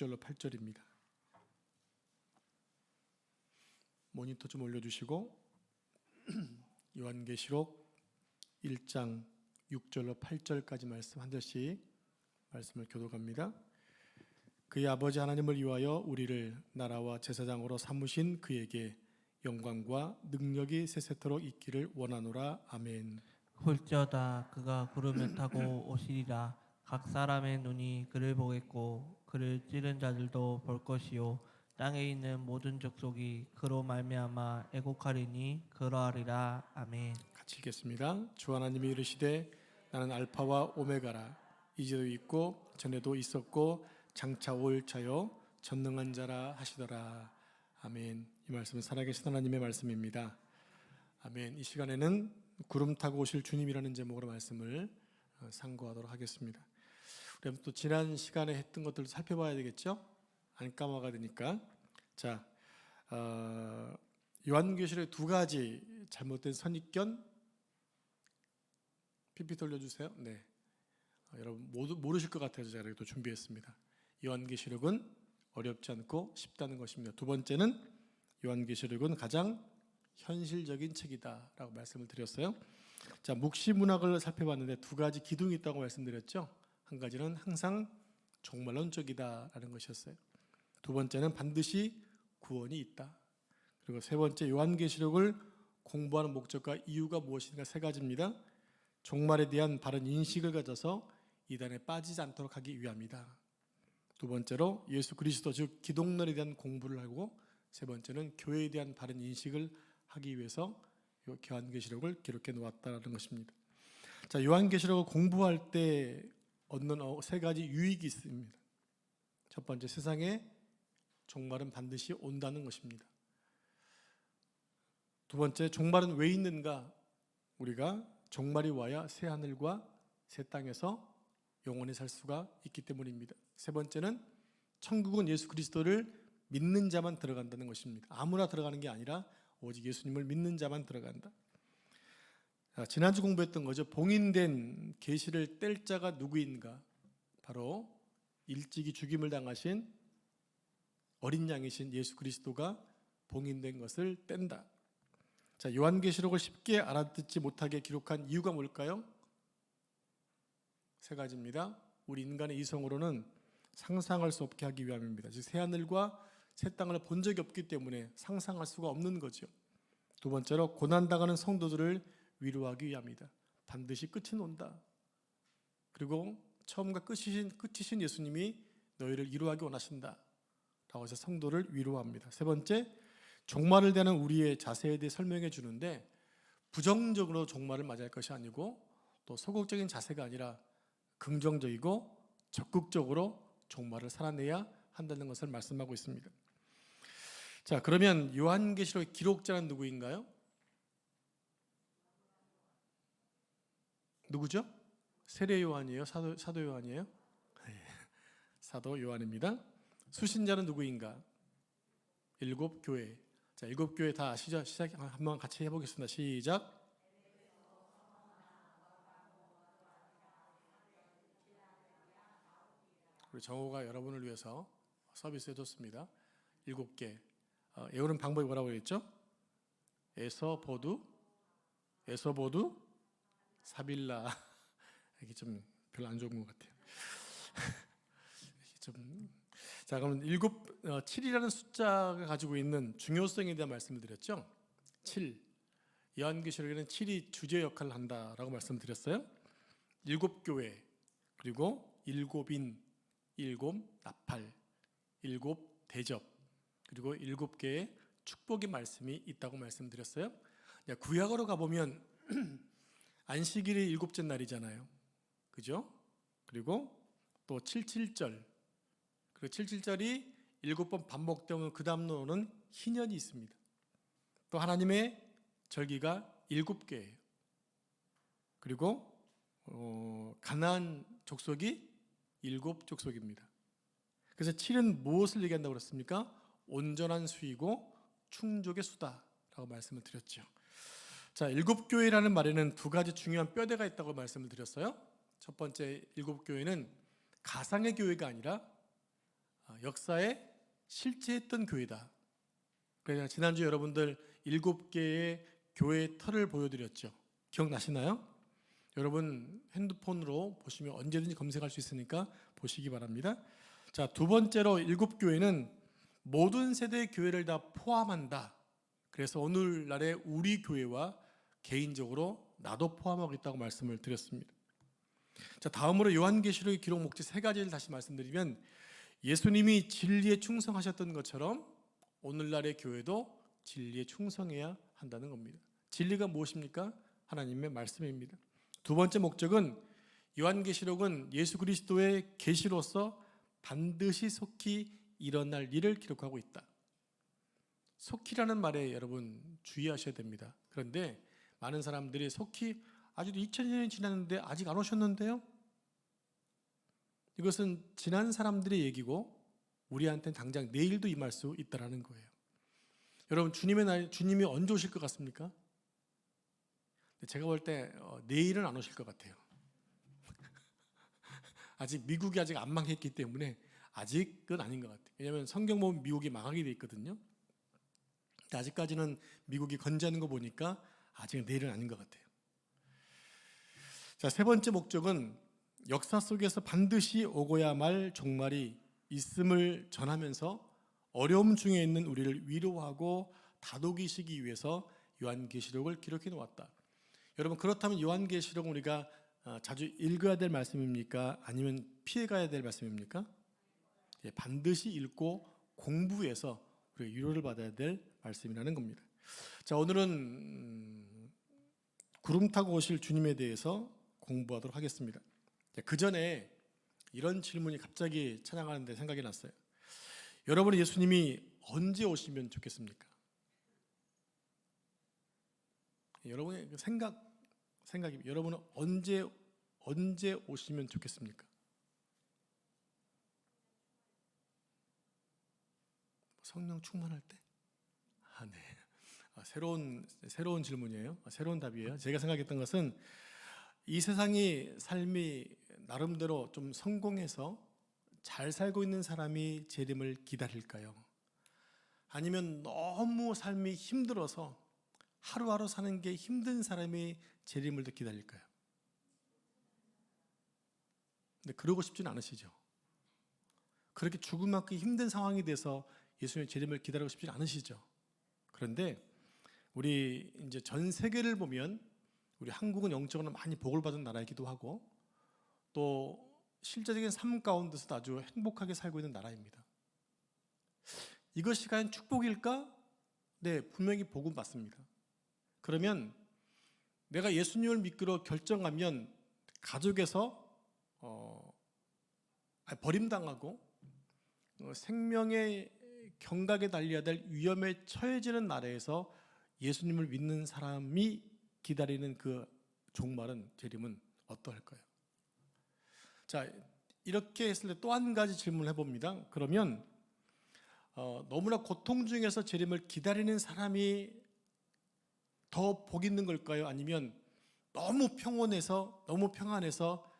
6절로 8절입니다. 모니터 좀 올려주시고 요한계시록 1장 6절로 8절까지 말씀 한 절씩 말씀을 교독합니다. 그의 아버지 하나님을 위하여 우리를 나라와 제사장으로 삼으신 그에게 영광과 능력이 세세토록 있기를 원하노라. 아멘. 볼지어다 그가 구름에 타고 오시리라. 각 사람의 눈이 그를 보겠고 그를 찌른 자들도 볼 것이요 땅에 있는 모든 족속이 그로 말미암아 애곡하리니 그러하리라. 아멘. 같이 읽겠습니다. 주 하나님이 이르시되 나는 알파와 오메가라. 이제도 있고 전에도 있었고 장차 올 자요 전능한 자라 하시더라. 아멘. 이 말씀은 살아계신 하나님의 말씀입니다. 아멘. 이 시간에는 구름 타고 오실 주님이라는 제목으로 말씀을 상고하도록 하겠습니다. 우리 또 지난 시간에 했던 것들을 살펴봐야 되겠죠? 안 까먹어야 되니까. 자, 요한계시록의 두 가지 잘못된 선입견 PPT 돌려주세요. 네, 여러분 모두 모르실 것 같아서 제가 이렇게 또 준비했습니다. 요한계시록은 어렵지 않고 쉽다는 것입니다. 두 번째는 요한계시록은 가장 현실적인 책이다라고 말씀을 드렸어요. 자, 묵시 문학을 살펴봤는데 두 가지 기둥이 있다고 말씀드렸죠. 한 가지는 항상 종말론적이다라는 것이었어요. 두 번째는 반드시 구원이 있다. 그리고 세 번째, 요한계시록을 공부하는 목적과 이유가 무엇인가 세 가지입니다. 종말에 대한 바른 인식을 가져서 이단에 빠지지 않도록 하기 위함이다. 두 번째로 예수 그리스도 즉 기독론에 대한 공부를 하고, 세 번째는 교회에 대한 바른 인식을 하기 위해서 요한계시록을 기록해 놓았다는 것입니다. 자, 요한계시록을 공부할 때 얻는 세 가지 유익이 있습니다. 첫 번째, 세상에 종말은 반드시 온다는 것입니다. 두 번째, 종말은 왜 있는가? 우리가 종말이 와야 새 하늘과 새 땅에서 영원히 살 수가 있기 때문입니다. 세 번째는 천국은 예수 그리스도를 믿는 자만 들어간다는 것입니다. 아무나 들어가는 게 아니라 오직 예수님을 믿는 자만 들어간다. 지난주 공부했던 거죠. 봉인된 계시를 뗄 자가 누구인가? 바로 일찍이 죽임을 당하신 어린 양이신 예수 그리스도가 봉인된 것을 뗀다. 자, 요한계시록을 쉽게 알아듣지 못하게 기록한 이유가 뭘까요? 세 가지입니다. 우리 인간의 이성으로는 상상할 수 없게 하기 위함입니다. 즉 새하늘과 새 땅을 본 적이 없기 때문에 상상할 수가 없는 거죠. 두 번째로 고난당하는 성도들을 위로하기 위함이다. 반드시 끝이 온다. 그리고 처음과 끝이신 예수님이 너희를 위로하기 원하신다 라고 해서 성도를 위로합니다. 세 번째, 종말을 대하는 우리의 자세에 대해 설명해 주는데 부정적으로 종말을 맞이할 것이 아니고 또 소극적인 자세가 아니라 긍정적이고 적극적으로 종말을 살아내야 한다는 것을 말씀하고 있습니다. 자, 그러면 요한계시록의 기록자는 누구인가요? 누구죠? 세례 요한이에요? 사도 요한이에요? 사도 요한입니다. 수신자는 누구인가? 일곱 교회. 자, 일곱 교회 다 아시죠? 시작 한번 같이 해보겠습니다. 시작. 우리 정호가 여러분을 위해서 서비스 해줬습니다. 7개. 외우는 방법이 뭐라고 그랬죠? 에서보두, 사빌라. 이게 좀 별로 안 좋은 것 같아요. 자, 그럼 7이라는 숫자가 가지고 있는 중요성에 대한 말씀을 드렸죠. 7. 요한계시록에는 7이 주제 역할을 한다라고 말씀드렸어요. 7교회, 그리고 7인, 7 나팔, 7 대접, 그리고 7개의 축복의 말씀이 있다고 말씀드렸어요. 구약으로 가보면 안식일이 7째 날이잖아요. 그죠? 그리고 또 7.7절, 그리고 7.7절이 7번 반복되면 그 다음으로는 희년이 있습니다. 또 하나님의 절기가 7개예요. 그리고 가나안 족속이 7족속입니다. 그래서 7은 무엇을 얘기한다고 그랬습니까? 온전한 수이고 충족의 수다라고 말씀을 드렸죠. 자, 7교회라는 말에는 두 가지 중요한 뼈대가 있다고 말씀을 드렸어요. 첫 번째, 7교회는 가상의 교회가 아니라 역사에 실제했던 교회다. 그래서 지난주 여러분들 7개의 교회의 터를 보여드렸죠. 기억나시나요? 여러분 핸드폰으로 보시면 언제든지 검색할 수 있으니까 보시기 바랍니다. 자, 두 번째로 7교회는 모든 세대의 교회를 다 포함한다. 그래서 오늘날의 우리 교회와 개인적으로 나도 포함하고 있다고 말씀을 드렸습니다. 자, 다음으로 요한계시록의 기록 목적 3가지를 다시 말씀드리면, 예수님이 진리에 충성하셨던 것처럼 오늘날의 교회도 진리에 충성해야 한다는 겁니다. 진리가 무엇입니까? 하나님의 말씀입니다. 두 번째 목적은, 요한계시록은 예수 그리스도의 계시로서 반드시 속히 일어날 일을 기록하고 있다. 속히라는 말에 여러분 주의하셔야 됩니다. 그런데 많은 사람들이 속히 아직도 2000년이 지났는데 아직 안 오셨는데요? 이것은 지난 사람들의 얘기고 우리한테는 당장 내일도 임할 수 있다는 거예요. 여러분, 주님이 언제 오실 것 같습니까? 제가 볼 때 내일은 안 오실 것 같아요. 아직 미국이 아직 안 망했기 때문에 아직은 아닌 것 같아요. 왜냐하면 성경 보면 미국이 망하게 돼 있거든요. 아직까지는 미국이 건재하는 거 보니까 아직 내일은 아닌 것 같아요. 자, 세 번째 목적은 역사 속에서 반드시 오고야 말 종말이 있음을 전하면서 어려움 중에 있는 우리를 위로하고 다독이시기 위해서 요한계시록을 기록해 놓았다. 여러분, 그렇다면 요한계시록은 우리가 자주 읽어야 될 말씀입니까? 아니면 피해가야 될 말씀입니까? 예, 반드시 읽고 공부해서 우리가 위로를 받아야 될 말씀이라는 겁니다. 자, 오늘은 구름 타고 오실 주님에 대해서 공부하도록 하겠습니다. 그 전에 이런 질문이 갑자기 찬양하는데 생각이 났어요. 여러분은 예수님이 언제 오시면 좋겠습니까? 여러분의 생각이 여러분은 언제 오시면 좋겠습니까? 성령 충만할 때? 네. 새로운 질문이에요. 새로운 답이에요. 제가 생각했던 것은, 이 세상이 삶이 나름대로 좀 성공해서 잘 살고 있는 사람이 재림을 기다릴까요? 아니면 너무 삶이 힘들어서 하루하루 사는 게 힘든 사람이 재림을 더 기다릴까요? 근데 그러고 싶지는 않으시죠? 그렇게 죽을 만큼 힘든 상황이 돼서 예수님의 재림을 기다리고 싶지는 않으시죠? 그런데 우리 이제 전 세계를 보면 우리 한국은 영적으로 많이 복을 받은 나라이기도 하고 또 실제적인 삶 가운데서도 아주 행복하게 살고 있는 나라입니다. 이것이 과연 축복일까? 네, 분명히 복은 맞습니다. 그러면 내가 예수님을 믿기로 결정하면 가족에서 버림당하고 생명의 경각에 달려야 될 위험에 처해지는 나라에서 예수님을 믿는 사람이 기다리는 그 종말은, 재림은 어떠할까요? 자, 이렇게 했을 때 또 한 가지 질문을 해봅니다. 그러면 너무나 고통 중에서 재림을 기다리는 사람이 더 복 있는 걸까요? 아니면 너무 평온해서 너무 평안해서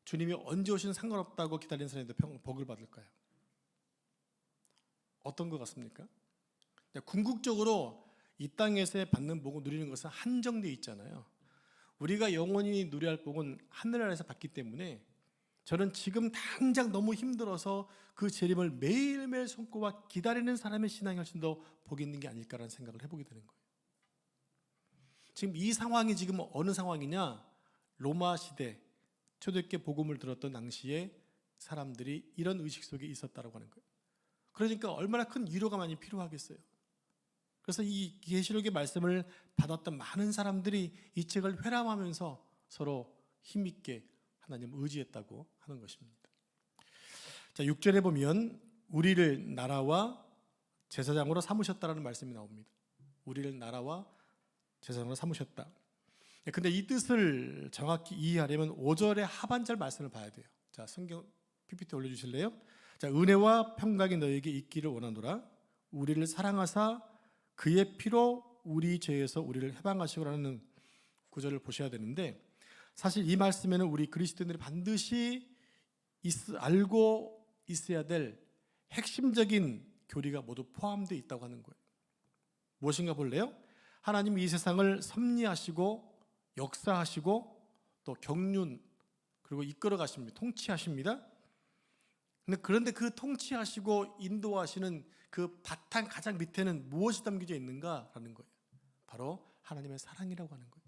주님이 언제 오시는 상관없다고 기다리는 사람이 더 복을 받을까요? 어떤 것 같습니까? 궁극적으로 이 땅에서 받는 복을 누리는 것은 한정되어 있잖아요. 우리가 영원히 누려야 할 복은 하늘나라에서 받기 때문에 저는 지금 당장 너무 힘들어서 그 재림을 매일매일 손꼽아 기다리는 사람의 신앙이 훨씬 더 복이 있는 게 아닐까라는 생각을 해보게 되는 거예요. 지금 이 상황이 지금 어느 상황이냐? 로마 시대 초대교회 복음을 들었던 당시에 사람들이 이런 의식 속에 있었다고 하는 거예요. 그러니까 얼마나 큰 위로가 많이 필요하겠어요. 그래서 이 계시록의 말씀을 받았던 많은 사람들이 이 책을 회람하면서 서로 힘있게 하나님을 의지했다고 하는 것입니다. 자, 6절에 보면 우리를 나라와 제사장으로 삼으셨다라는 말씀이 나옵니다. 우리를 나라와 제사장으로 삼으셨다. 근데 이 뜻을 정확히 이해하려면 5절의 하반절 말씀을 봐야 돼요. 자, 성경 PPT 올려주실래요? 자, 은혜와 평강이 너에게 있기를 원하노라. 우리를 사랑하사 그의 피로 우리 죄에서 우리를 해방하시고라는 구절을 보셔야 되는데, 사실 이 말씀에는 우리 그리스도인들이 반드시 알고 있어야 될 핵심적인 교리가 모두 포함되어 있다고 하는 거예요. 무엇인가 볼래요? 하나님이 이 세상을 섭리하시고 역사하시고 또 경륜 그리고 이끌어 가십니다. 통치하십니다. 그런데 그 통치하시고 인도하시는 그 바탕 가장 밑에는 무엇이 담겨져 있는가라는 거예요. 바로 하나님의 사랑이라고 하는 거예요.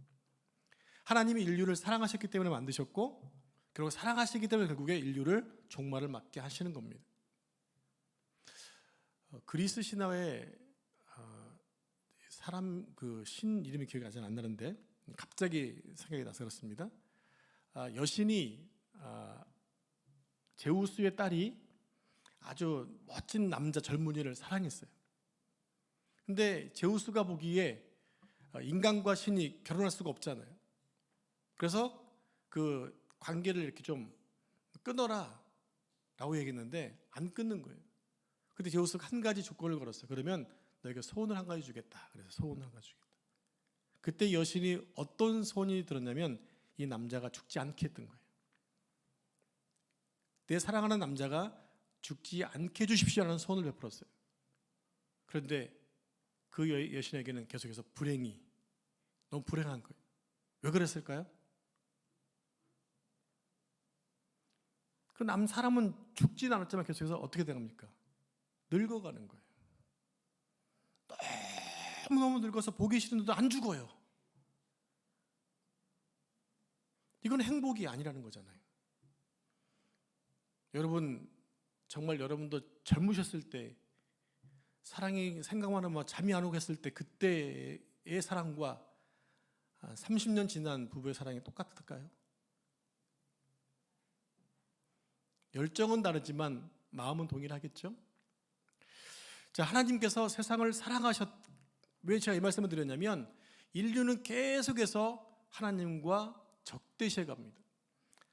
하나님이 인류를 사랑하셨기 때문에 만드셨고, 그리고 사랑하시기 때문에 결국에 인류를 종말을 맞게 하시는 겁니다. 그리스 신화에 사람 그 신 이름이 기억이 잘 안 나는데 갑자기 생각이 나서 그렇습니다. 여신이 제우스의 딸이 아주 멋진 남자 젊은이를 사랑했어요. 근데 제우스가 보기에 인간과 신이 결혼할 수가 없잖아요. 그래서 그 관계를 이렇게 좀 끊어라 라고 얘기했는데 안 끊는 거예요. 근데 제우스가 한 가지 조건을 걸었어요. 그러면 너에게 소원을 한 가지 주겠다. 그래서 소원을 한 가지 주겠다. 그때 여신이 어떤 소원이 들었냐면 이 남자가 죽지 않게 했던 거예요. 내 사랑하는 남자가 죽지 않게 해주십시오라는 소원을 베풀었어요. 그런데 그 여신에게는 계속해서 불행이 너무 불행한 거예요. 왜 그랬을까요? 그 사람은 죽진 않았지만 계속해서 어떻게 됩니까? 늙어가는 거예요. 너무너무 늙어서 보기 싫은데도 안 죽어요. 이건 행복이 아니라는 거잖아요. 여러분, 정말 여러분도 젊으셨을 때 사랑이 생각만 하면 잠이 안 오고 했을 때 그때의 사랑과 30년 지난 부부의 사랑이 똑같을까요? 열정은 다르지만 마음은 동일하겠죠? 자, 하나님께서 세상을 왜 제가 이 말씀을 드렸냐면 인류는 계속해서 하나님과 적대시해 갑니다.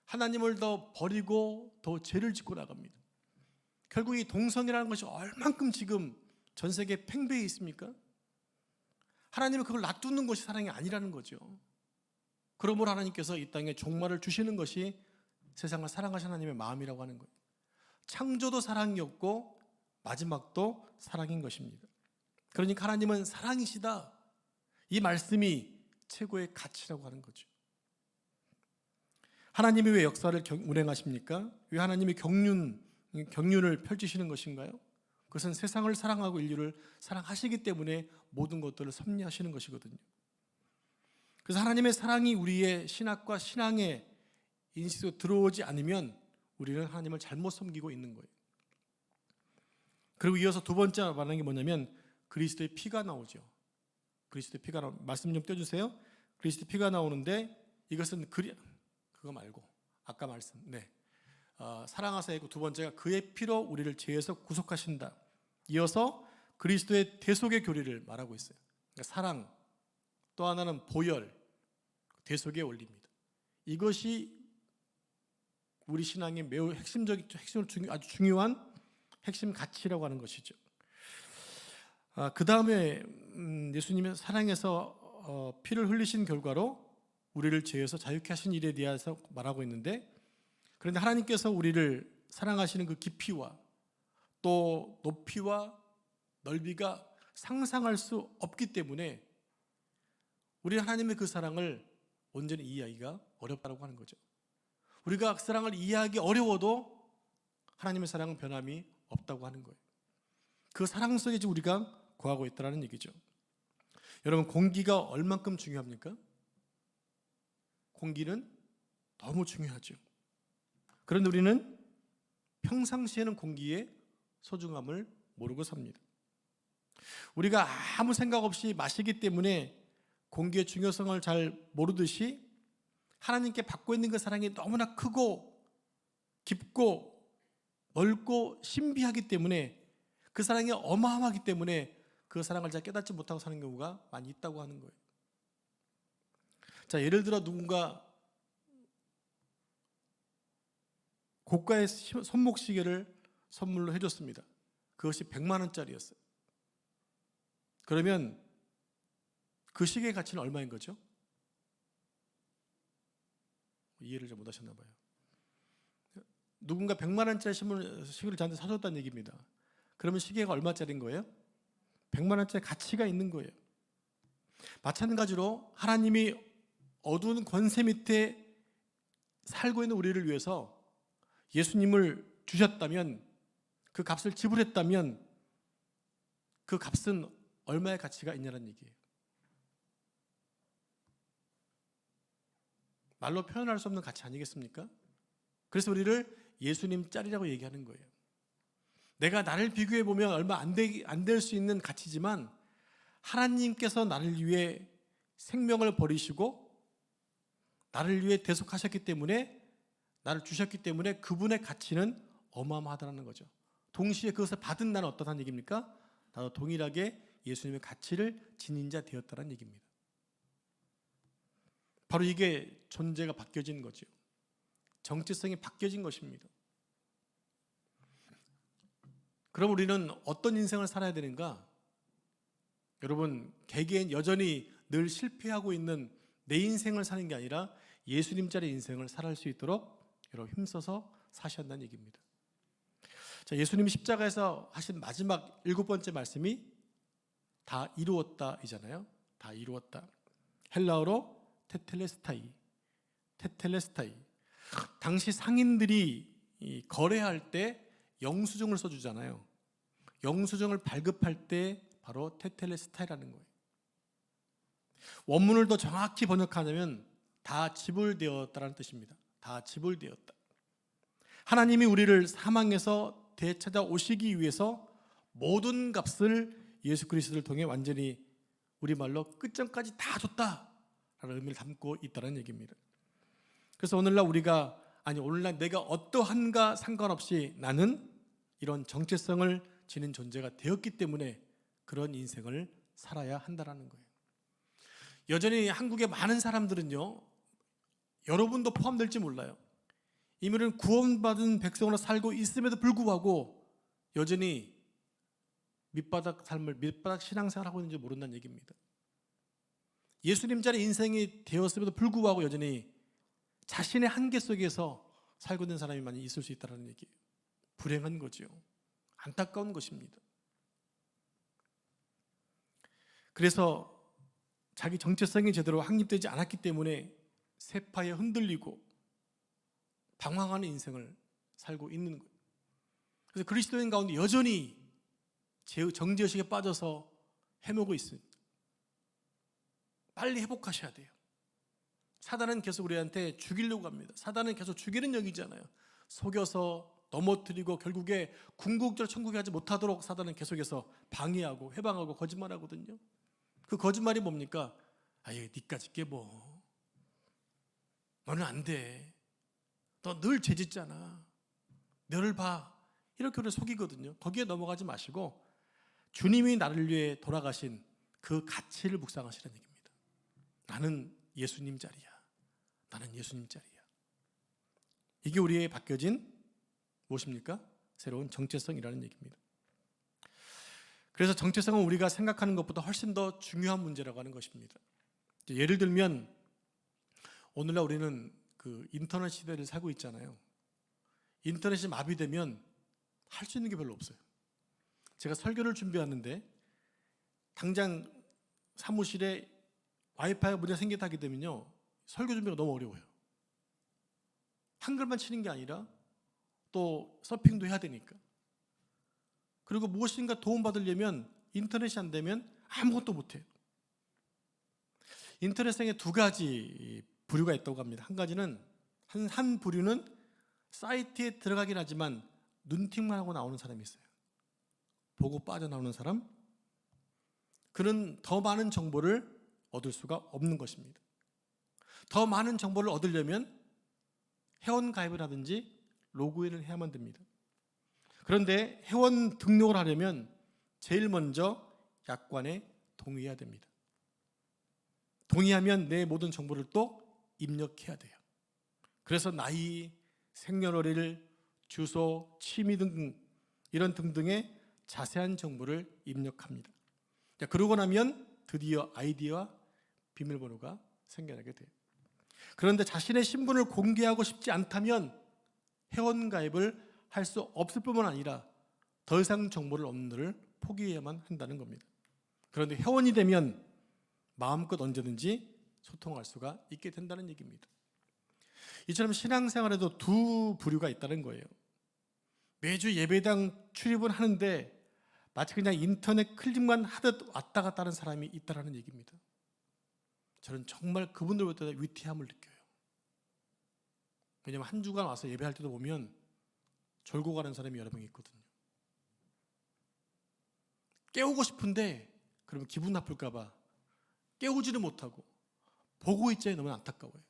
하나님을 더 버리고 더 죄를 짓고 나갑니다. 결국 이 동성이라는 것이 얼만큼 지금 전 세계에 팽배해 있습니까? 하나님은 그걸 놔두는 것이 사랑이 아니라는 거죠. 그러므로 하나님께서 이 땅에 종말을 주시는 것이 세상을 사랑하신 하나님의 마음이라고 하는 거예요. 창조도 사랑이었고 마지막도 사랑인 것입니다. 그러니까 하나님은 사랑이시다. 이 말씀이 최고의 가치라고 하는 거죠. 하나님이 왜 역사를 운행하십니까? 왜 하나님이 경륜을 펼치시는 것인가요? 그것은 세상을 사랑하고 인류를 사랑하시기 때문에 모든 것들을 섭리하시는 것이거든요. 그래서 하나님의 사랑이 우리의 신학과 신앙의 인식으로 들어오지 않으면 우리는 하나님을 잘못 섬기고 있는 거예요. 그리고 이어서 두 번째 말하는 게 뭐냐면 그리스도의 피가 나오죠. 그리스도의 피가 말씀 좀 떼주세요. 그리스도의 피가 나오는데 이것은 그거 말고 아까 말씀 사랑하사 했고 두 번째가 그의 피로 우리를 죄에서 구속하신다. 이어서 그리스도의 대속의 교리를 말하고 있어요. 그러니까 사랑, 또 하나는 보혈, 대속의 원리입니다. 이것이 우리 신앙의 매우 핵심적인 아주 중요한 핵심 가치라고 하는 것이죠. 그 다음에 예수님의 사랑에서 피를 흘리신 결과로 우리를 죄에서 자유케 하신 일에 대해서 말하고 있는데, 그런데 하나님께서 우리를 사랑하시는 그 깊이와 또 높이와 넓이가 상상할 수 없기 때문에 우리 하나님의 그 사랑을 온전히 이해하기가 어렵다고 하는 거죠. 우리가 그 사랑을 이해하기 어려워도 하나님의 사랑은 변함이 없다고 하는 거예요. 그 사랑 속에 지금 우리가 거하고 있다는 얘기죠. 여러분, 공기가 얼만큼 중요합니까? 공기는 너무 중요하죠. 그런데 우리는 평상시에는 공기의 소중함을 모르고 삽니다. 우리가 아무 생각 없이 마시기 때문에 공기의 중요성을 잘 모르듯이 하나님께 받고 있는 그 사랑이 너무나 크고 깊고 넓고 신비하기 때문에, 그 사랑이 어마어마하기 때문에 그 사랑을 잘 깨닫지 못하고 사는 경우가 많이 있다고 하는 거예요. 자, 예를 들어 누군가 고가의 손목시계를 선물로 해줬습니다. 그것이 100만 원짜리였어요. 그러면 그 시계의 가치는 얼마인 거죠? 이해를 잘 못하셨나 봐요. 누군가 100만 원짜리 시계를 저한테 사줬다는 얘기입니다. 그러면 시계가 얼마짜리인 거예요? 100만 원짜리 가치가 있는 거예요. 마찬가지로 하나님이 어두운 권세 밑에 살고 있는 우리를 위해서 예수님을 주셨다면, 그 값을 지불했다면 그 값은 얼마의 가치가 있냐는 얘기예요. 말로 표현할 수 없는 가치 아니겠습니까? 그래서 우리를 예수님 짤이라고 얘기하는 거예요. 내가 나를 비교해 보면 얼마 안 될 수 있는 가치지만 하나님께서 나를 위해 생명을 버리시고 나를 위해 대속하셨기 때문에, 나를 주셨기 때문에 그분의 가치는 어마어마하다는 거죠. 동시에 그것을 받은 나는 어떠한 얘기입니까? 나도 동일하게 예수님의 가치를 지닌 자 되었다는 얘기입니다. 바로 이게 존재가 바뀌어진 거죠. 정체성이 바뀌어진 것입니다. 그럼 우리는 어떤 인생을 살아야 되는가? 여러분, 개개인 여전히 늘 실패하고 있는 내 인생을 사는 게 아니라 예수님짜리 인생을 살아갈 수 있도록 여러분 힘써서 사셔야 한다는 얘기입니다. 자, 예수님이 십자가에서 하신 마지막 7번째 말씀이 다 이루었다이잖아요. 다 이루었다. 헬라어로 테텔레스타이. 당시 상인들이 거래할 때 영수증을 써주잖아요. 영수증을 발급할 때 바로 테텔레스타이라는 거예요. 원문을 더 정확히 번역하자면 다 지불되었다라는 뜻입니다. 다 지불되었다. 하나님이 우리를 사망에서 되찾아오시기 위해서 모든 값을 예수 그리스도를 통해 완전히 우리말로 끝점까지 다 줬다라는 의미를 담고 있다는 얘기입니다. 그래서 오늘날 내가 어떠한가 상관없이 나는 이런 정체성을 지닌 존재가 되었기 때문에 그런 인생을 살아야 한다는 거예요. 여전히 한국의 많은 사람들은요, 여러분도 포함될지 몰라요. 이들은 구원받은 백성으로 살고 있음에도 불구하고 여전히 밑바닥 신앙생활을 하고 있는지 모른다는 얘기입니다. 예수님자리 인생이 되었음에도 불구하고 여전히 자신의 한계 속에서 살고 있는 사람이 많이 있을 수 있다는 얘기예요. 불행한 거죠. 안타까운 것입니다. 그래서 자기 정체성이 제대로 확립되지 않았기 때문에 세파에 흔들리고 방황하는 인생을 살고 있는 거예요. 그래서 그리스도인 가운데 여전히 정죄의식에 빠져서 헤매고 있습니다. 빨리 회복하셔야 돼요. 사단은 계속 우리한테 죽이려고 합니다. 사단은 계속 죽이는 영이잖아요. 속여서 넘어뜨리고 결국에 궁극적으로 천국에 가지 못하도록 사단은 계속해서 방해하고 해방하고 거짓말하거든요. 그 거짓말이 뭡니까? 아예 니까짓 게 뭐, 너는 안 돼, 너 늘 죄짓잖아, 너를 봐, 이렇게 우리를 속이거든요. 거기에 넘어가지 마시고 주님이 나를 위해 돌아가신 그 가치를 묵상하시라는 얘기입니다. 나는 예수님 자리야. 나는 예수님 자리야. 이게 우리의 바뀌어진 무엇입니까? 새로운 정체성이라는 얘기입니다. 그래서 정체성은 우리가 생각하는 것보다 훨씬 더 중요한 문제라고 하는 것입니다. 예를 들면 오늘날 우리는 그 인터넷 시대를 살고 있잖아요. 인터넷이 마비되면 할 수 있는 게 별로 없어요. 제가 설교를 준비하는데 당장 사무실에 와이파이가 문제가 생겼다 하게 되면요, 설교 준비가 너무 어려워요. 한글만 치는 게 아니라 또 서핑도 해야 되니까. 그리고 무엇인가 도움받으려면 인터넷이 안 되면 아무것도 못해요. 인터넷상에 두 가지 부류가 있다고 합니다. 한 가지는 한 부류는 사이트에 들어가긴 하지만 눈팅만 하고 나오는 사람이 있어요. 보고 빠져나오는 사람. 그는 더 많은 정보를 얻을 수가 없는 것입니다. 더 많은 정보를 얻으려면 회원 가입을 하든지 로그인을 해야만 됩니다. 그런데 회원 등록을 하려면 제일 먼저 약관에 동의해야 됩니다. 동의하면 내 모든 정보를 또 입력해야 돼요. 그래서 나이, 생년월일, 주소, 취미 등 이런 등등의 자세한 정보를 입력합니다. 자, 그러고 나면 드디어 아이디와 비밀번호가 생겨나게 돼요. 그런데 자신의 신분을 공개하고 싶지 않다면 회원 가입을 할 수 없을 뿐만 아니라 더 이상 정보를 얻는 일을 포기해야만 한다는 겁니다. 그런데 회원이 되면 마음껏 언제든지 소통할 수가 있게 된다는 얘기입니다. 이처럼 신앙생활에도 두 부류가 있다는 거예요. 매주 예배당 출입은 하는데 마치 그냥 인터넷 클릭만 하듯 왔다 갔다 하는 사람이 있다는 얘기입니다. 저는 정말 그분들보다 위태함을 느껴요. 왜냐하면 한 주간 와서 예배할 때도 보면 졸고 가는 사람이 여러 명 있거든요. 깨우고 싶은데 그러면 기분 나쁠까 봐 깨우지는 못하고 보고 있자니 너무 안타까워요.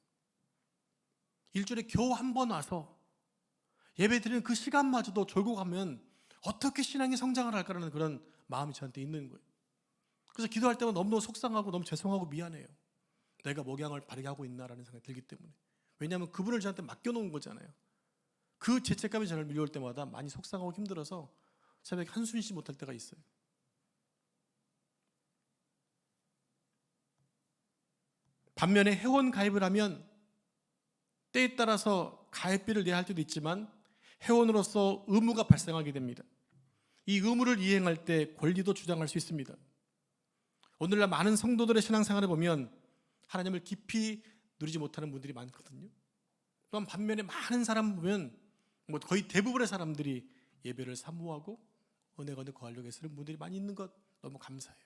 일주일에 겨우 한 번 와서 예배 드리는 그 시간마저도 졸고 가면 어떻게 신앙이 성장을 할까라는 그런 마음이 저한테 있는 거예요. 그래서 기도할 때마다 너무너무 속상하고 너무 죄송하고 미안해요. 내가 목양을 바르게 하고 있나라는 생각이 들기 때문에. 왜냐하면 그분을 저한테 맡겨놓은 거잖아요. 그 죄책감이 저를 밀려올 때마다 많이 속상하고 힘들어서 새벽에 한숨 쉬지 못할 때가 있어요. 반면에 회원 가입을 하면 때에 따라서 가입비를 내야 할 때도 있지만 회원으로서 의무가 발생하게 됩니다. 이 의무를 이행할 때 권리도 주장할 수 있습니다. 오늘날 많은 성도들의 신앙생활을 보면 하나님을 깊이 누리지 못하는 분들이 많거든요. 또한 반면에 많은 사람 보면 거의 대부분의 사람들이 예배를 사모하고 은혜가 거하려고 애쓰는 분들이 많이 있는 것 너무 감사해요.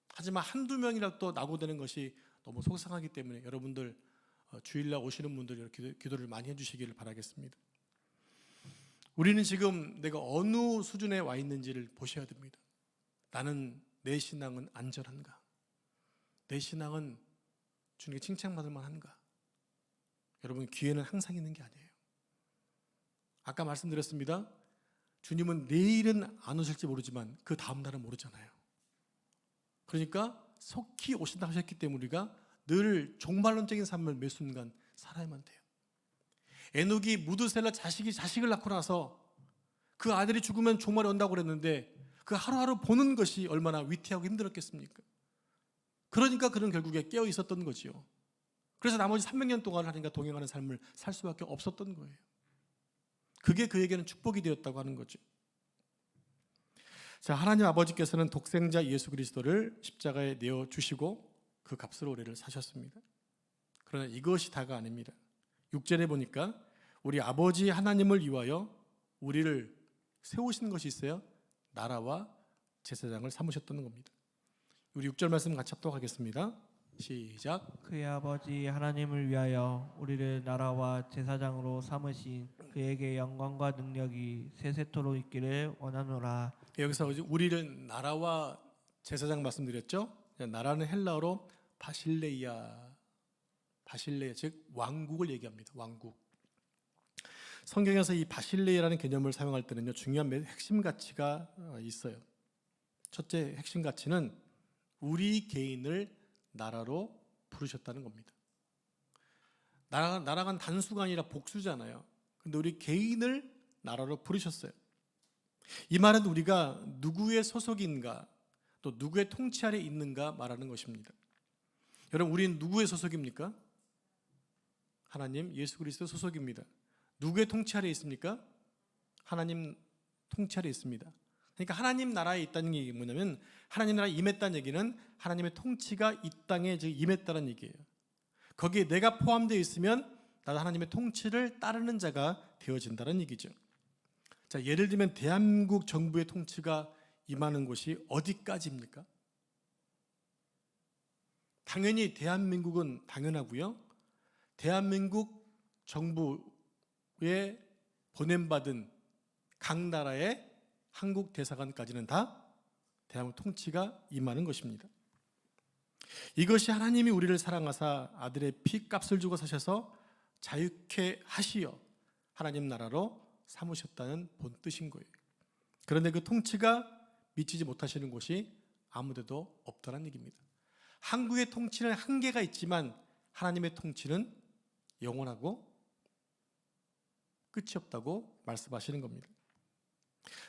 하지만 한두 명이라도 낙오되는 것이 너무 속상하기 때문에 여러분들 주일날 오시는 분들 이렇게 기도를 많이 해주시기를 바라겠습니다. 우리는 지금 내가 어느 수준에 와 있는지를 보셔야 됩니다. 나는 내 신앙은 안전한가? 내 신앙은 주님께 칭찬받을 만한가? 여러분 기회는 항상 있는 게 아니에요. 아까 말씀드렸습니다. 주님은 내일은 안 오실지 모르지만 그 다음 날은 모르잖아요. 그러니까 속히 오신다 하셨기 때문에 우리가 늘 종말론적인 삶을 매 순간 살아야만 돼요. 에녹이 무드셀라 자식을 낳고 나서 그 아들이 죽으면 종말이 온다고 그랬는데 그 하루하루 보는 것이 얼마나 위태하고 힘들었겠습니까? 그러니까 그는 결국에 깨어 있었던 거지요. 그래서 나머지 300년 동안 하나님과 동행하는 삶을 살 수밖에 없었던 거예요. 그게 그에게는 축복이 되었다고 하는 거죠. 자, 하나님 아버지께서는 독생자 예수 그리스도를 십자가에 내어주시고 그 값으로 우리를 사셨습니다. 그러나 이것이 다가 아닙니다. 6절에 보니까 우리 아버지 하나님을 위하여 우리를 세우신 것이 있어요. 나라와 제사장을 삼으셨다는 겁니다. 우리 6절 말씀 같이 합독하겠습니다. 시작. 그의 아버지 하나님을 위하여 우리를 나라와 제사장으로 삼으신 그에게 영광과 능력이 세세토록 있기를 원하노라. 여기서 우리를 나라와 제사장 말씀드렸죠. 나라는 헬라어로 바실레이아, 즉 왕국을 얘기합니다. 왕국. 성경에서 이 바실레이라는 개념을 사용할 때는요, 중요한 핵심 가치가 있어요. 첫째 핵심 가치는 우리 개인을 나라로 부르셨다는 겁니다. 나라가 단수가 아니라 복수잖아요. 근데 우리 개인을 나라로 부르셨어요. 이 말은 우리가 누구의 소속인가, 또 누구의 통치 아래 있는가 말하는 것입니다. 여러분, 우리는 누구의 소속입니까? 하나님, 예수 그리스도 소속입니다. 누구의 통치 아래 있습니까? 하나님 통치 아래 있습니다. 그러니까 하나님 나라에 있다는 얘기가 뭐냐면 하나님 나라에 임했다는 얘기는 하나님의 통치가 이 땅에 임했다는 얘기예요. 거기에 내가 포함되어 있으면 나도 하나님의 통치를 따르는 자가 되어진다는 얘기죠. 자, 예를 들면 대한민국 정부의 통치가 임하는 곳이 어디까지입니까? 당연히 대한민국은 당연하고요. 대한민국 정부에 보냄받은 각 나라의 한국 대사관까지는 다 대한민국 통치가 임하는 것입니다. 이것이 하나님이 우리를 사랑하사 아들의 피값을 주고 사셔서 자유케 하시어 하나님 나라로 삼으셨다는 본뜻인 거예요. 그런데 그 통치가 미치지 못하시는 곳이 아무데도 없다는 얘기입니다. 한국의 통치는 한계가 있지만 하나님의 통치는 영원하고 끝이 없다고 말씀하시는 겁니다.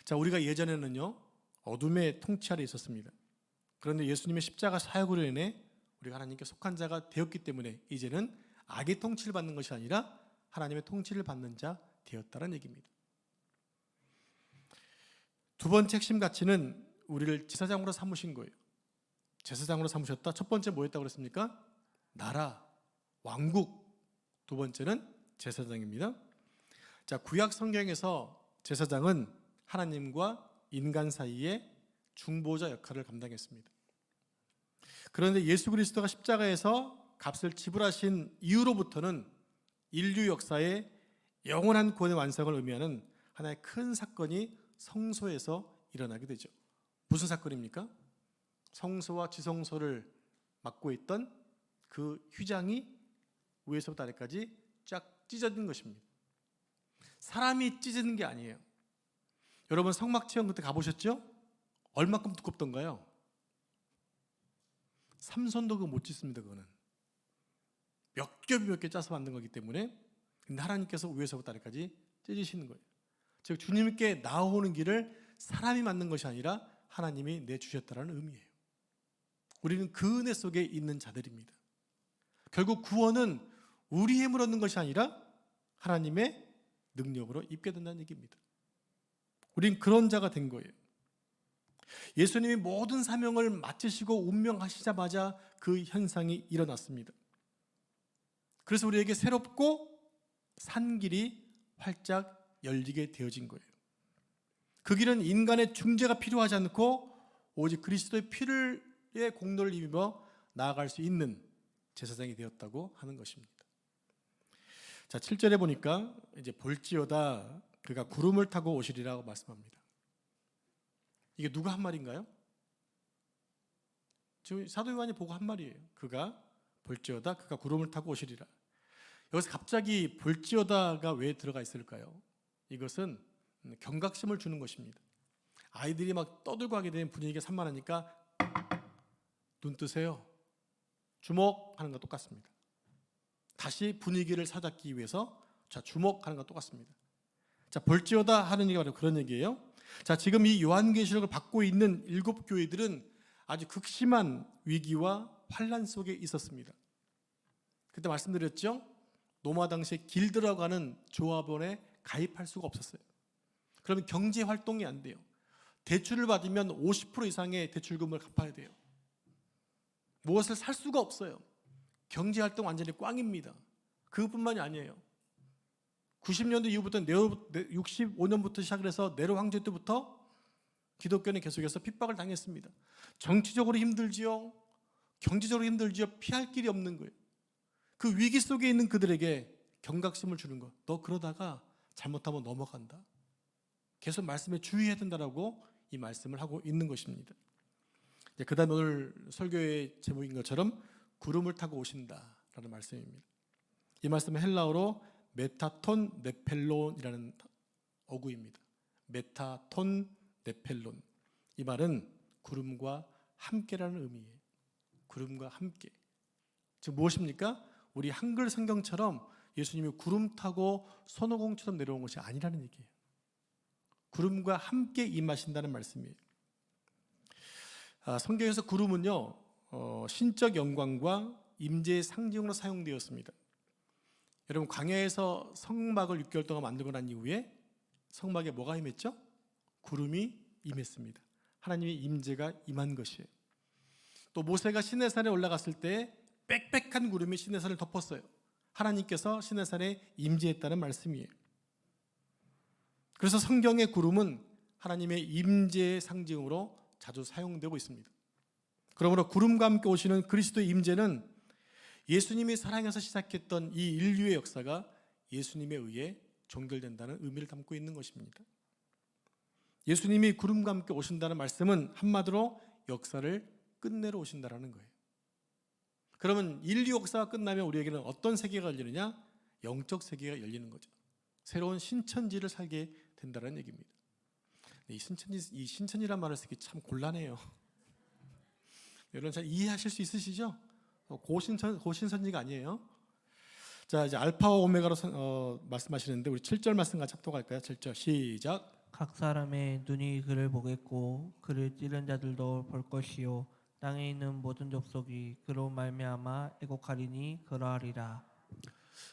자, 우리가 예전에는요, 어둠의 통치 아래 있었습니다. 그런데 예수님의 십자가 사역으로 인해 우리가 하나님께 속한 자가 되었기 때문에 이제는 악의 통치를 받는 것이 아니라 하나님의 통치를 받는 자 되었다는 얘기입니다. 두 번째 핵심 가치는 우리를 제사장으로 삼으신 거예요. 제사장으로 삼으셨다. 첫 번째 뭐였다고 그랬습니까? 나라, 왕국. 두 번째는 제사장입니다. 자, 구약 성경에서 제사장은 하나님과 인간 사이의 중보자 역할을 감당했습니다. 그런데 예수 그리스도가 십자가에서 값을 지불하신 이후로부터는 인류 역사의 영원한 구원의 완성을 의미하는 하나의 큰 사건이 성소에서 일어나게 되죠. 무슨 사건입니까? 성소와 지성소를 맡고 있던 그 휘장이 위에서부터 아래까지 쫙 찢어진 것입니다. 사람이 찢어진 게 아니에요. 여러분 성막 체험 그때 가보셨죠? 얼마큼 두껍던가요? 삼손도 그거 못 찢습니다. 그거는 몇 겹이 몇 개 짜서 만든 거기 때문에. 근데 하나님께서 위에서부터 아래까지 찢으시는 거예요. 즉 주님께 나오는 길을 사람이 만든 것이 아니라 하나님이 내주셨다는 의미예요. 우리는 그 은혜 속에 있는 자들입니다. 결국 구원은 우리의 힘으로 얻는 것이 아니라 하나님의 능력으로 입게 된다는 얘기입니다. 우린 그런 자가 된 거예요. 예수님이 모든 사명을 마치시고 운명하시자마자 그 현상이 일어났습니다. 그래서 우리에게 새롭고 산 길이 활짝 열리게 되어진 거예요. 그 길은 인간의 중재가 필요하지 않고 오직 그리스도의 피의 공로를 입어 나아갈 수 있는 제사장이 되었다고 하는 것입니다. 자, 7절에 보니까 이제 볼지어다 그가 구름을 타고 오시리라고 말씀합니다. 이게 누가 한 말인가요? 지금 사도 요한이 보고 한 말이에요. 그가 볼지어다 그가 구름을 타고 오시리라. 여기서 갑자기 볼지어다가 왜 들어가 있을까요? 이것은 경각심을 주는 것입니다. 아이들이 막 떠들고 하게 되는 분위기가 산만하니까 눈 뜨세요. 주목하는 거 똑같습니다. 다시 분위기를 사잡기 위해서 자 주목하는 거 똑같습니다. 자 볼지어다 하는 얘기가 바로 그런 얘기예요. 자 지금 이 요한계시록을 받고 있는 7 교회들은 아주 극심한 위기와 환란 속에 있었습니다. 그때 말씀드렸죠. 노마 당시에 길 들어가는 조합원에 가입할 수가 없었어요. 그러면 경제 활동이 안 돼요. 대출을 받으면 50% 이상의 대출금을 갚아야 돼요. 무엇을 살 수가 없어요. 경제 활동 완전히 꽝입니다. 그것뿐만이 아니에요. 90년대 이후부터 65년부터 시작을 해서 네로 황제 때부터 기독교는 계속해서 핍박을 당했습니다. 정치적으로 힘들지요. 경제적으로 힘들지요. 피할 길이 없는 거예요. 그 위기 속에 있는 그들에게 경각심을 주는 것. 너 그러다가 잘못하면 넘어간다. 계속 말씀에 주의해야 된다라고 이 말씀을 하고 있는 것입니다. 그 다음에 오늘 설교의 제목인 것처럼 구름을 타고 오신다라는 말씀입니다. 이 말씀은 헬라어로 메타톤 네펠론이라는 어구입니다. 메타톤 네펠론. 이 말은 구름과 함께라는 의미예요. 구름과 함께. 즉 무엇입니까? 우리 한글 성경처럼 예수님이 구름 타고 손오공처럼 내려온 것이 아니라는 얘기예요. 구름과 함께 임하신다는 말씀이에요. 성경에서 구름은요 신적 영광과 임재의 상징으로 사용되었습니다. 여러분 광야에서 성막을 6개월 동안 만들고 난 이후에 성막에 뭐가 임했죠? 구름이 임했습니다. 하나님의 임재가 임한 것이에요. 또 모세가 시내산에 올라갔을 때 빽빽한 구름이 시내산을 덮었어요. 하나님께서 시내산에 임재했다는 말씀이에요. 그래서 성경의 구름은 하나님의 임재의 상징으로 자주 사용되고 있습니다. 그러므로 구름과 함께 오시는 그리스도의 임재는 예수님이 사랑해서 시작했던 이 인류의 역사가 예수님에 의해 종결된다는 의미를 담고 있는 것입니다. 예수님이 구름과 함께 오신다는 말씀은 한마디로 역사를 끝내러 오신다는 거예요. 그러면 인류 역사가 끝나면 우리에게는 어떤 세계가 열리느냐? 영적 세계가 열리는 거죠. 새로운 신천지를 살게 된다는 얘기입니다. 이 신천지란 말을 쓰기 참 곤란해요. 여러분 잘 이해하실 수 있으시죠? 고신선지가 아니에요. 자 이제 알파와 오메가로 말씀하시는데 우리 7절 말씀 같이 합독할까요? 7절 시작. 각 사람의 눈이 그를 보겠고 그를 찌른 자들도 볼 것이요 땅에 있는 모든 족속이 그로 말미암아 애곡하리니 그러하리라.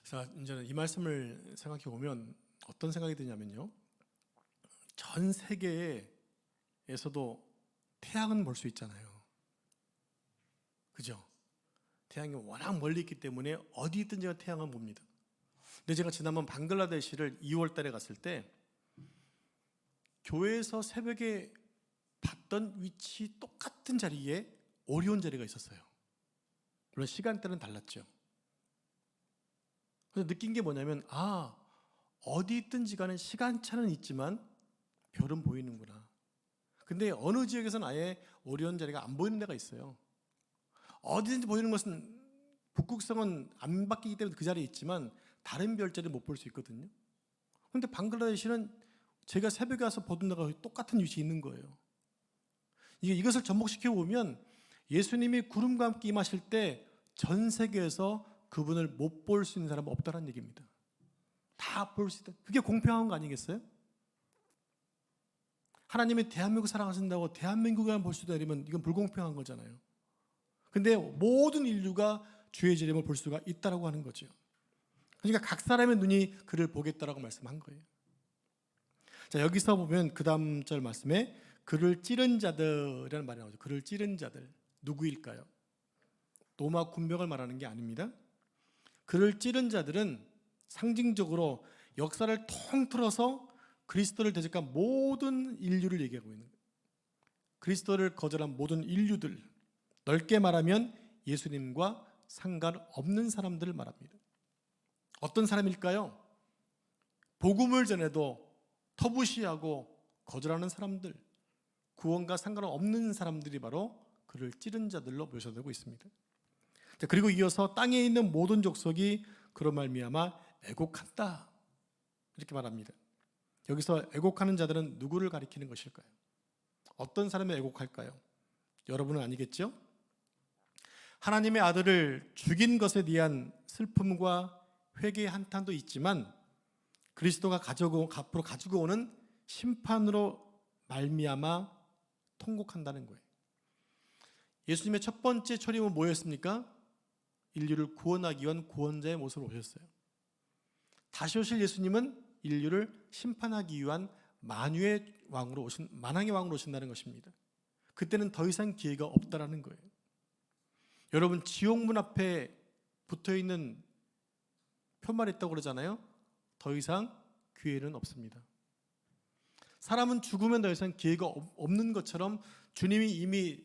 자 이제는 이 말씀을 생각해 보면 어떤 생각이 드냐면요. 전 세계에 태양은 볼 수 있잖아요. 그죠? 태양이 워낙 멀리 있기 때문에 어디 있든 제가 태양은 봅니다. 근데 제가 지난번 방글라데시를 2월 달에 갔을 때 교회에서 새벽에 봤던 위치 똑같은 자리에 오리온 자리가 있었어요. 물론 시간대는 달랐죠. 그래서 느낀 게 뭐냐면 어디 있든지 간에 시간차는 있지만 별은 보이는구나. 근데 어느 지역에서는 아예 오리온 자리가 안 보이는 데가 있어요. 어디든지 보이는 것은 북극성은 안 바뀌기 때문에 그 자리에 있지만 다른 별자리를 못 볼 수 있거든요. 그런데 방글라데시는 제가 새벽에 와서 보던 데가 똑같은 위치에 있는 거예요. 이것을 접목시켜 보면 예수님이 구름과 함께 임하실 때 전 세계에서 그분을 못 볼 수 있는 사람은 없다는 얘기입니다. 다 볼 수 있다. 그게 공평한 거 아니겠어요? 하나님이 대한민국 사랑하신다고 대한민국에만 볼 수 있다 이러면 이건 불공평한 거잖아요. 근데 모든 인류가 주의 재림을 볼 수가 있다라고 하는 거죠. 그러니까 각 사람의 눈이 그를 보겠다라고 말씀한 거예요. 자, 여기서 보면 그 다음 절 말씀에 그를 찌른 자들이라는 말이 나오죠. 그를 찌른 자들 누구일까요? 로마 군병을 말하는 게 아닙니다. 그를 찌른 자들은 상징적으로 역사를 통틀어서 그리스도를 대적한 모든 인류를 얘기하고 있는 거예요. 그리스도를 거절한 모든 인류들, 넓게 말하면 예수님과 상관없는 사람들을 말합니다. 어떤 사람일까요? 복음을 전해도 터부시하고 거절하는 사람들, 구원과 상관없는 사람들이 바로 그를 찌른 자들로 묘사되고 있습니다. 그리고 이어서 땅에 있는 모든 족속이 그로 말미암아 애곡한다 이렇게 말합니다. 여기서 애곡하는 자들은 누구를 가리키는 것일까요? 어떤 사람이 애곡할까요? 여러분은 아니겠죠? 하나님의 아들을 죽인 것에 대한 슬픔과 회개의 한탄도 있지만 그리스도가 앞으로 가지고 오는 심판으로 말미암아 통곡한다는 거예요. 예수님의 첫 번째 초림은 뭐였습니까? 인류를 구원하기 위한 구원자의 모습으로 오셨어요. 다시 오실 예수님은 인류를 심판하기 위한 만왕의 왕으로 오신다는 것입니다. 그때는 더 이상 기회가 없다라는 거예요. 여러분, 지옥문 앞에 붙어있는 표말이 있다고 그러잖아요. 더 이상 기회는 없습니다. 사람은 죽으면 더 이상 기회가 없는 것처럼 주님이 이미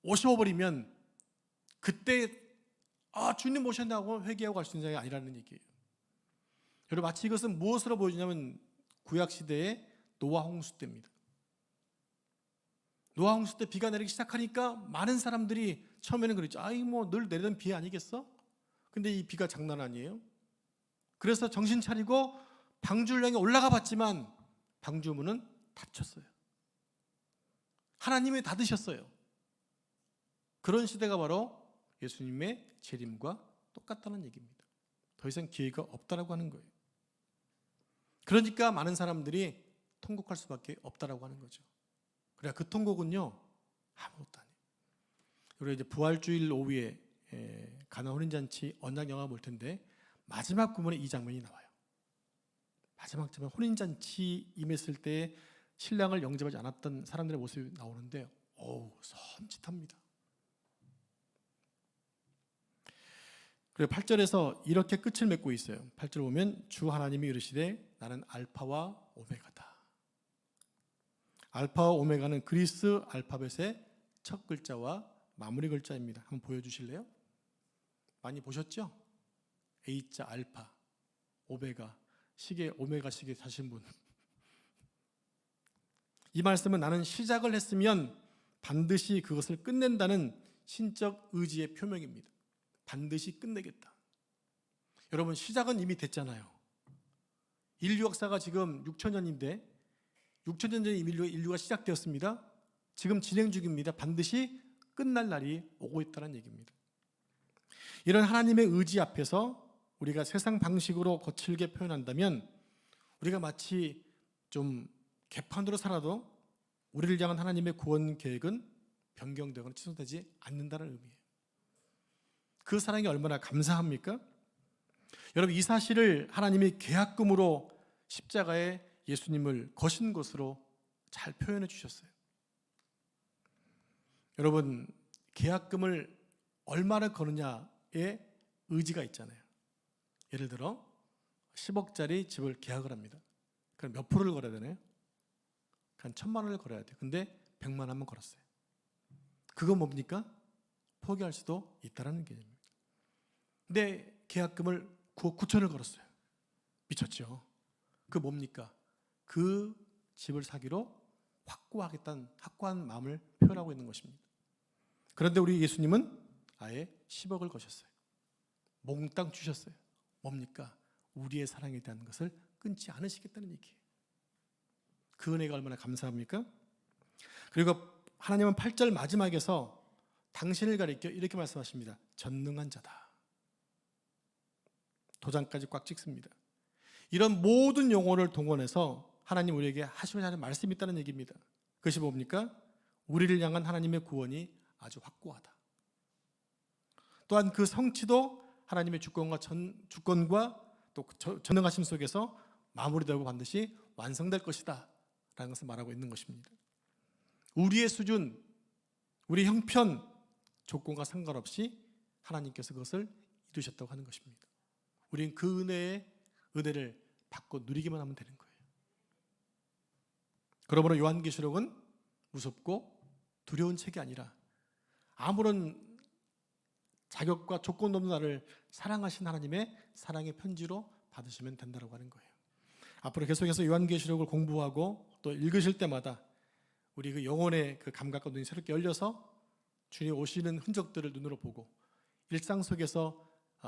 오셔버리면 그때 주님 오셨다고 회개하고 갈 수 있는 자가 아니라는 얘기예요. 여러분, 마치 이것은 무엇으로 보여주냐면 구약시대의 노아 홍수 때입니다. 노아 홍수 때 비가 내리기 시작하니까 많은 사람들이 처음에는 그랬죠. 늘 내리던 비 아니겠어? 근데 이 비가 장난 아니에요. 그래서 정신 차리고 방주를 향해 올라가 봤지만 방주문은 닫혔어요. 하나님이 닫으셨어요. 그런 시대가 바로 예수님의 재림과 똑같다는 얘기입니다. 더 이상 기회가 없다라고 하는 거예요. 그러니까 많은 사람들이 통곡할 수밖에 없다라고 하는 거죠. 그래, 그 통곡은요 아무것도 아니에요. 그리고 이제 부활주일 오후에 가나 혼인잔치 언약 영화 볼 텐데 마지막 부분에 이 장면이 나와요. 마지막 장면 혼인잔치 임했을 때 신랑을 영접하지 않았던 사람들의 모습이 나오는데 섬찟합니다. 그리고 8절에서 이렇게 끝을 맺고 있어요. 8절 보면 주 하나님이 이르시되 나는 알파와 오메가다. 알파와 오메가는 그리스 알파벳의 첫 글자와 마무리 글자입니다. 한번 보여주실래요? 많이 보셨죠? A자 알파, 오메가, 오메가 시계 사신 분. 이 말씀은 나는 시작을 했으면 반드시 그것을 끝낸다는 신적 의지의 표명입니다. 반드시 끝내겠다. 여러분, 시작은 이미 됐잖아요. 인류 역사가 지금 6천년인데 6천년 전에 인류가 시작되었습니다. 지금 진행 중입니다. 반드시 끝날 날이 오고 있다는 얘기입니다. 이런 하나님의 의지 앞에서 우리가 세상 방식으로 거칠게 표현한다면 우리가 마치 좀 개판으로 살아도 우리를 향한 하나님의 구원 계획은 변경되거나 취소되지 않는다는 의미예요. 그 사랑이 얼마나 감사합니까? 여러분, 이 사실을 하나님이 계약금으로 십자가에 예수님을 거신 것으로 잘 표현해 주셨어요. 여러분, 계약금을 얼마나 거느냐에 의지가 있잖아요. 예를 들어 10억짜리 집을 계약을 합니다. 그럼 몇 프로를 걸어야 되나요? 한 1,000만 원을 걸어야 돼요. 근데 100만 원만 걸었어요. 그건 뭡니까? 포기할 수도 있다는 개념입니다. 근데 계약금을 9억 9천을 걸었어요. 미쳤죠. 그 뭡니까? 그 집을 사기로 확고하겠다는 확고한 마음을 표현하고 있는 것입니다. 그런데 우리 예수님은 아예 10억을 거셨어요. 몽땅 주셨어요. 뭡니까? 우리의 사랑에 대한 것을 끊지 않으시겠다는 얘기예요. 그 은혜가 얼마나 감사합니까? 그리고 하나님은 8절 마지막에서 당신을 가리켜 이렇게 말씀하십니다. 전능한 자다. 도장까지 꽉 찍습니다. 이런 모든 용어를 동원해서 하나님 우리에게 하시고자 하는 말씀이 있다는 얘기입니다. 그것이 뭡니까? 우리를 향한 하나님의 구원이 아주 확고하다. 또한 그 성취도 하나님의 주권과 또 전능하심 속에서 마무리되고 반드시 완성될 것이다 라는 것을 말하고 있는 것입니다. 우리의 수준, 우리 형편, 조건과 상관없이 하나님께서 그것을 이루셨다고 하는 것입니다. 우리는 그 은혜를 받고 누리기만 하면 되는 거예요. 그러므로 요한계시록은 무섭고 두려운 책이 아니라 아무런 자격과 조건도 없는 나를 사랑하신 하나님의 사랑의 편지로 받으시면 된다고 하는 거예요. 앞으로 계속해서 요한계시록을 공부하고 또 읽으실 때마다 우리 그 영혼의 그 감각과 눈이 새롭게 열려서 주님 오시는 흔적들을 눈으로 보고 일상 속에서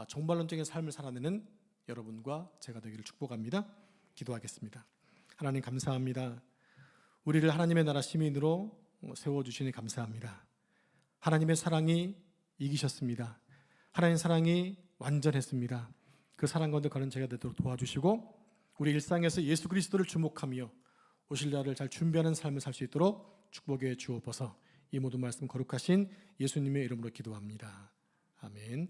종말론적인 삶을 살아내는 여러분과 제가 되기를 축복합니다. 기도하겠습니다. 하나님 감사합니다. 우리를 하나님의 나라 시민으로 세워주시니 감사합니다. 하나님의 사랑이 이기셨습니다. 하나님의 사랑이 완전했습니다. 그 사랑 가운데 가는 제가 되도록 도와주시고 우리 일상에서 예수 그리스도를 주목하며 오실 날을 잘 준비하는 삶을 살 수 있도록 축복해 주옵소서. 이 모든 말씀 거룩하신 예수님의 이름으로 기도합니다. 아멘.